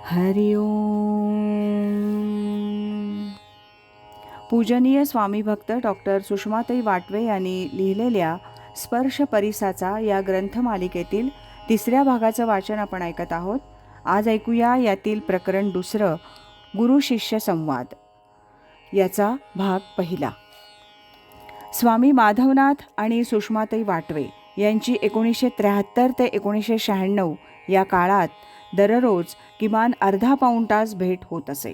हरि ओम. पूजनीय स्वामी भक्त डॉक्टर सुषमाताई वाटवे यांनी लिहिलेल्या स्पर्श परिसाचा या ग्रंथमालिकेतील 3ऱ्या भागाचं वाचन आपण ऐकत आहोत. आज ऐकूया यातील प्रकरण 2, गुरु शिष्य संवाद, याचा भाग पहिला. स्वामी माधवनाथ आणि सुषमाताई वाटवे यांची 1973 ते 1996 या काळात दररोज किमान अर्धा पाऊण तास भेट होत असे.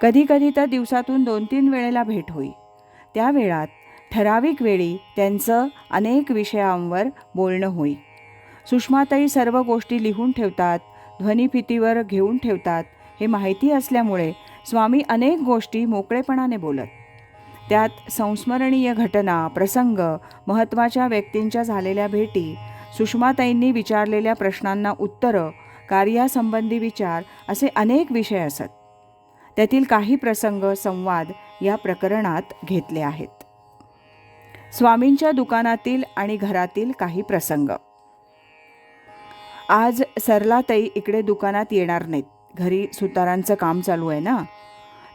कधीकधी तर दिवसातून 2-3 वेळेला भेट होई. त्या वेळात ठराविक वेळी त्यांचं अनेक विषयांवर बोलणं होई. सुषमाताई सर्व गोष्टी लिहून ठेवतात, ध्वनिफितीवर घेऊन ठेवतात. हे माहिती असल्यामुळे स्वामी अनेक गोष्टी मोकळेपणाने बोलत. त्यात संस्मरणीय घटना, प्रसंग, महत्त्वाच्या व्यक्तींच्या झालेल्या भेटी, सुषमाताईंनी विचारलेल्या प्रश्नांना उत्तरं, कार्यासंबंधी विचार असे अनेक विषय असत. त्यातील काही प्रसंग संवाद या प्रकरणात घेतले आहेत. स्वामींच्या दुकानातील आणि घरातील काही प्रसंग. आज सरलाताई इकडे दुकानात येणार नाहीत. घरी सुतारांचं काम चालू आहे ना.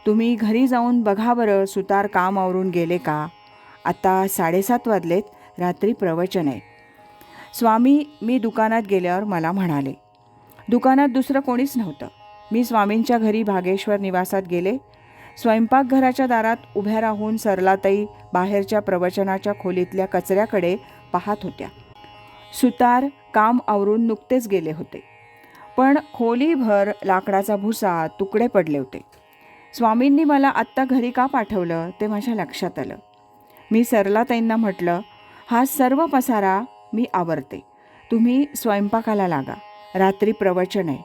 तुम्ही घरी जाऊन बघा बरं, सुतार काम आवरून गेले का? आता 7:30 वाजलेत, रात्री प्रवचन आहे. स्वामी मी दुकानात गेल्यावर मला म्हणाले. दुकानात दुसरं कोणीच नव्हतं. मी स्वामींच्या घरी भागेश्वर निवासात गेले. स्वयंपाकघराच्या दारात उभ्या राहून सरलाताई बाहेरच्या प्रवचनाच्या खोलीतल्या कचऱ्याकडे पाहत होत्या. सुतार काम आवरून नुकतेच गेले होते, पण खोलीभर लाकडाचा भुसा, तुकडे पडले होते. स्वामींनी मला आत्ता घरी का पाठवलं ते माझ्या लक्षात आलं. मी सरलाताईंना म्हटलं, हा सर्व पसारा मी आवरते, तुम्ही स्वयंपाकाला लागा, रात्री प्रवचन आहे.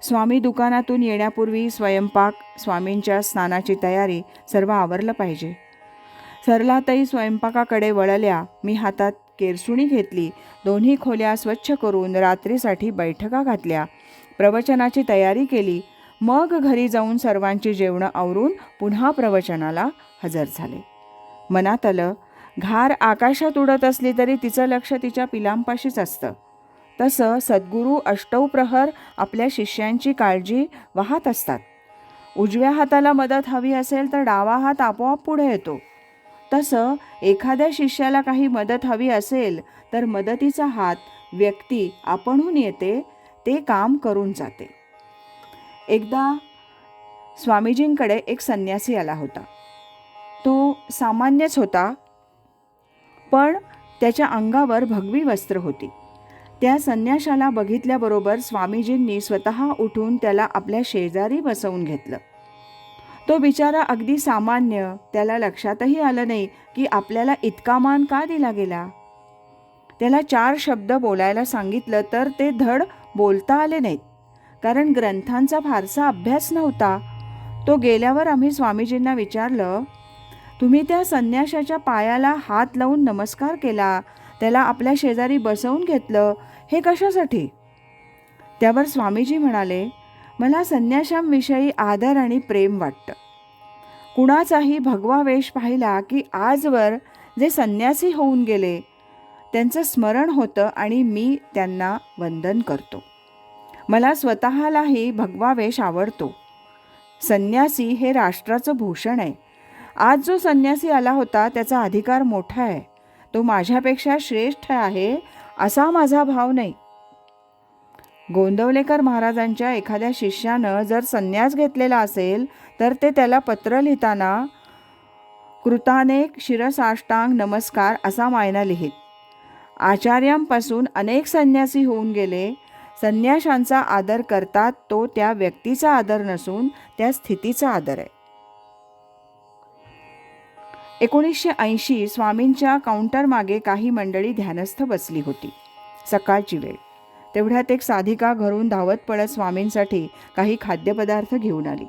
स्वामी दुकानातून येण्यापूर्वी स्वयंपाक, स्वामींच्या स्नानाची तयारी सर्व आवरलं पाहिजे. सरलाताई स्वयंपाकाकडे वळल्या. मी हातात केरसुणी घेतली. दोन्ही खोल्या स्वच्छ करून रात्रीसाठी बैठका घातल्या. प्रवचनाची तयारी केली. मग घरी जाऊन सर्वांची जेवणं आवरून पुन्हा प्रवचनाला हजर झाले. मनात आलं, घार आकाशात उडत असली तरी तिचं लक्ष तिच्या पिलांपाशीच असतं. तसं सद्गुरू अष्टौप्रहर आपल्या शिष्यांची काळजी वाहत असतात. उजव्या हाताला मदत हवी असेल तर डावा हात आपोआप पुढे येतो. तसं एखाद्या शिष्याला काही मदत हवी असेल तर मदतीचा हात व्यक्ती आपणहून येते, ते काम करून जाते. एकदा स्वामीजींकडे एक संन्यासी आला होता. तो सामान्यच होता, पण त्याच्या अंगावर भगवी वस्त्र होती. त्या संन्याशाला बघितल्याबरोबर स्वामीजींनी स्वतः उठून त्याला आपल्या शेजारी बसवून घेतलं. तो बिचारा अगदी सामान्य. त्याला लक्षातही आलं नाही की आपल्याला इतका मान का दिला गेला. त्याला 4 शब्द बोलायला सांगितलं तर ते धड बोलता आले नाहीत, कारण ग्रंथांचा फारसा अभ्यास नव्हता. तो गेल्यावर आम्ही स्वामीजींना विचारलं, तुम्ही त्या संन्याशाच्या पायाला हात लावून नमस्कार केला, त्याला आपल्या शेजारी बसवून घेतलं, हे कशासाठी? त्यावर स्वामीजी म्हणाले, मला संन्याशांविषयी आदर आणि प्रेम वाटतं. कुणाचाही भगवा वेश पाहिला की आजवर जे संन्यासी होऊन गेले त्यांचं स्मरण होतं आणि मी त्यांना वंदन करतो. मला स्वतःलाही भगवा वेश आवडतो. संन्यासी हे राष्ट्राचं भूषण आहे. आज जो संन्यासी आला होता त्याचा अधिकार मोठा आहे. तो माझ्यापेक्षा श्रेष्ठ आहे असा माझा भाव नाही. गोंदवलेकर महाराजांच्या एखाद्या शिष्यानं जर संन्यास घेतलेला असेल तर ते त्याला पत्र लिहिताना कृताने शिरसाष्टांग नमस्कार असा मायना लिहित. आचार्यांपासून अनेक संन्यासी होऊन गेले. संन्याशांचा आदर करतात तो त्या व्यक्तीचा आदर नसून त्या स्थितीचा आदर आहे. 1980 स्वामींच्या काउंटरमागे काही मंडळी ध्यानस्थ बसली होती. सकाळची वेळ. तेवढ्यात एक साधिका घरून धावत पडत स्वामींसाठी काही खाद्यपदार्थ घेऊन आली.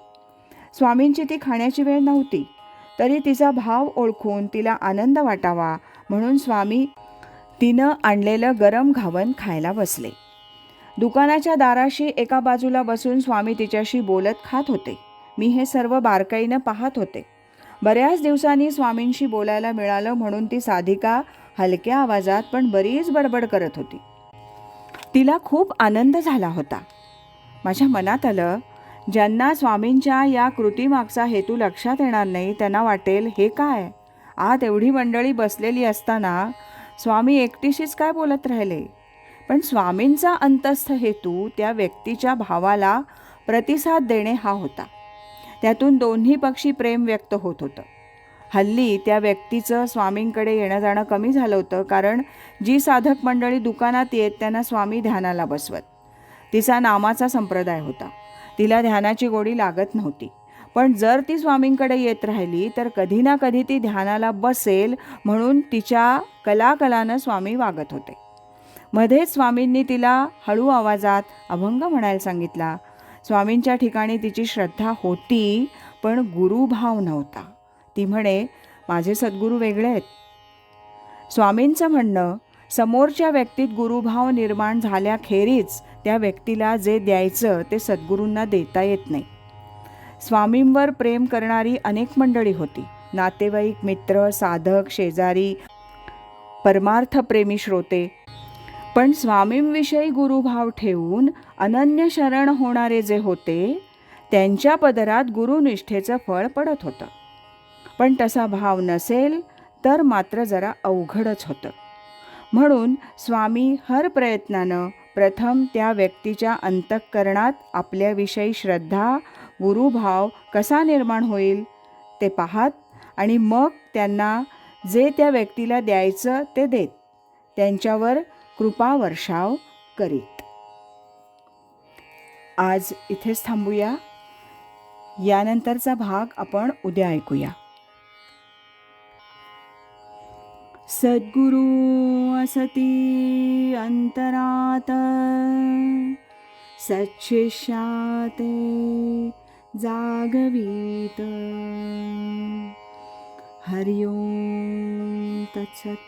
स्वामींची ती खाण्याची वेळ नव्हती, तरी तिचा भाव ओळखून तिला आनंद वाटावा म्हणून स्वामी तिनं आणलेलं गरम घावन खायला बसले. दुकानाच्या दाराशी एका बाजूला बसून स्वामी तिच्याशी बोलत खात होते. मी हे सर्व बारकाईनं पाहत होते. बऱ्याच दिवसांनी स्वामींशी बोलायला मिळालं म्हणून ती साधिका हलक्या आवाजात पण बरीच बडबड करत होती. तिला खूप आनंद झाला होता. माझ्या मनात आलं, ज्यांना स्वामींच्या या कृतीमागचा हेतू लक्षात येणार नाही त्यांना वाटेल, हे काय, आत एवढी मंडळी बसलेली असताना स्वामी एकटीशीच काय बोलत राहिले. पण स्वामींचा अंतस्थ हेतू त्या व्यक्तीच्या भावाला प्रतिसाद देणे हा होता. त्यातून दोन्ही पक्षी प्रेम व्यक्त होत होतं. हल्ली त्या व्यक्तीचं स्वामींकडे येणं जाणं कमी झालं होतं, कारण जी साधक मंडळी दुकानात येत त्यांना स्वामी ध्यानाला बसवत. तिचा नामाचा संप्रदाय होता. तिला ध्यानाची गोडी लागत नव्हती. पण जर ती स्वामींकडे येत राहिली तर कधी ना कधी ती ध्यानाला बसेल म्हणून तिच्या कलाकलानं स्वामी वागत होते. मध्येच स्वामींनी तिला हळू आवाजात अभंग म्हणायला सांगितला. स्वामींच्या ठिकाणी तिची श्रद्धा होती, पण गुरुभाव नव्हता. ती म्हणे, माझे सद्गुरू वेगळे आहेत. स्वामींचं म्हणणं, समोरच्या व्यक्तीत गुरुभाव निर्माण झाल्याखेरीज त्या व्यक्तीला जे द्यायचं ते सद्गुरूंना देता येत नाही. स्वामींवर प्रेम करणारी अनेक मंडळी होती. नातेवाईक, मित्र, साधक, शेजारी, परमार्थप्रेमी श्रोते. पण स्वामींविषयी गुरुभाव ठेवून अनन्य शरण होणारे जे होते त्यांच्या पदरात गुरुनिष्ठेचं फळ पडत होतं. पण तसा भाव नसेल तर मात्र जरा अवघडच होतं. म्हणून स्वामी हर प्रयत्नानं प्रथम त्या व्यक्तीच्या अंतःकरणात आपल्याविषयी श्रद्धा, गुरुभाव कसा निर्माण होईल ते पाहत आणि मग त्यांना जे त्या व्यक्तीला द्यायचं ते देत त्यांच्यावर कृपा वर्षाव करीत. आज इथेच थांबूया. यानंतरचा भाग आपण उद्या ऐकूया. सद्गुरु असती अंतरात, सच्छिष्याते जागवीत. हरि ओम तत्सत.